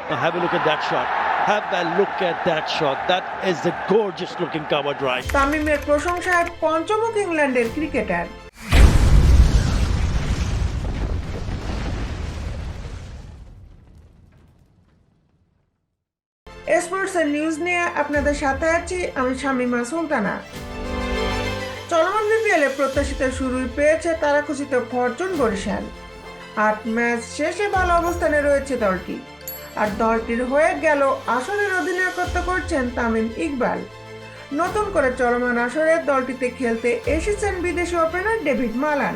Now have a look at that shot. Have a look at that shot. That is a gorgeous looking cover drive. তামিমের প্রশংসায় পঞ্চমুখ ইংল্যান্ডের cricketer. স্পোর্টসের news নিয়ে আপনাদের সাথে আছি আমি শামিমা সুলতানা। চলমান বিপিএলে প্রত্যাশিত শুরুই পেয়েছে তারাখচিত ফরচুন বরিশাল। ৮ ম্যাচ শেষে ভালো অবস্থানে রয়েছে দলটি, আর দলটির হয়ে গেল আসরের অধিনায়কত্ব করছেন তামিম ইকবাল। নতুন করে চলমান আসরে দলটিতে খেলতে এসেছেন বিদেশি ওপেনার ডেভিড মালান,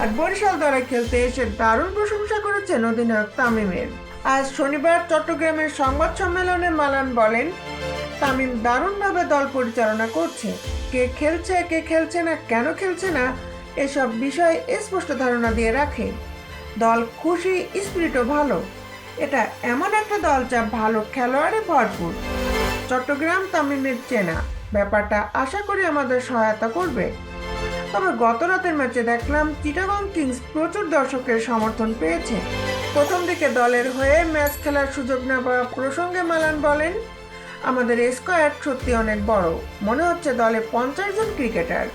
আর বরিশাল দলে খেলতে এসে দারুণ প্রশংসা করেছেন অধিনায়ক তামিমের। আজ শনিবার চট্টগ্রামের সংবাদ সম্মেলনে মালান বলেন, তামিম দারুণভাবে দল পরিচালনা করছে। কে খেলছে কে খেলছে না, কেন খেলছে না, এসব বিষয়ে স্পষ্ট ধারণা দিয়ে রাখে। দল খুশি, স্পিরিটও ভালো। এটা এমন একটা দল যা ভালো খেলোয়াড়ে ভরপুর। চট্টগ্রাম তামিমের চেনা, ব্যাপারটা আশা করি আমাদের সহায়তা করবে। তবে গত রাতের ম্যাচে দেখলাম চিটাগং কিংস প্রচুর দর্শকের সমর্থন পেয়েছে। প্রথম দিকে দলের হয়ে ম্যাচ খেলার সুযোগ না পাওয়া প্রসঙ্গে মালান বলেন, আমাদের স্কোয়াড সত্যি অনেক বড়। মনে হচ্ছে দলে 50 জন ক্রিকেটার।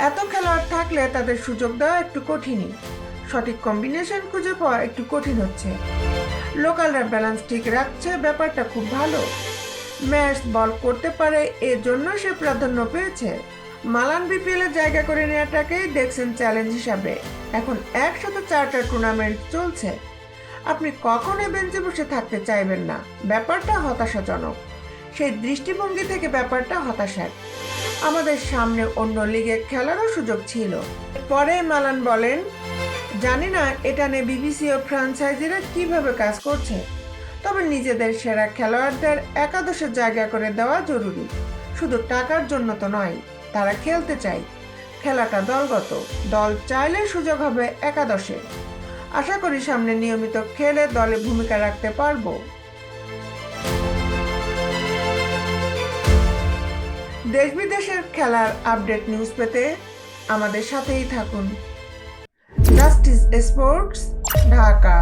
এত খেলোয়াড় থাকলে তাদের সুযোগ দেওয়া একটু কঠিনই। সঠিক কম্বিনেশন খুঁজে পাওয়া একটু কঠিন হচ্ছে। লোকালরা ব্যালেন্স ঠিক রাখছে, ব্যাপারটা খুব ভালো। ম্যাচ বল করতে পারে, এর জন্য সে প্রাধান্য পেয়েছে। মালান বিপিএলে জায়গা করে নেওয়াটাকেই দেখছেন চ্যালেঞ্জ হিসাবে। এখন একসাথে 4টা টুর্নামেন্ট চলছে, আপনি কখনোই বেঞ্চে বসে থাকতে চাইবেন না। ব্যাপারটা হতাশাজনক। সেই দৃষ্টিভঙ্গি থেকে ব্যাপারটা হতাশার। আমাদের সামনে অন্য লিগে খেলারও সুযোগ ছিল। পরে মালান বলেন, জানি না এটা নিয়ে বিবিসি ও ফ্র্যাঞ্চাইজিরা কিভাবে কাজ করছে, তবে নিজেদের সেরা খেলোয়াড়দের একাদশে জায়গা করে দেওয়া জরুরি। শুধু টাকার জন্য তো নয়, তারা খেলতে চায়। খেলাটা দলগত, দল চাইলে সুযোগ হবে একাদশে। আশা করি সামনে নিয়মিত খেলে দলে ভূমিকা রাখতে পারবো। দেশ বিদেশের খেলার আপডেট নিউজ পেতে আমাদের সাথেই থাকুন। Justice sports, Dhaka.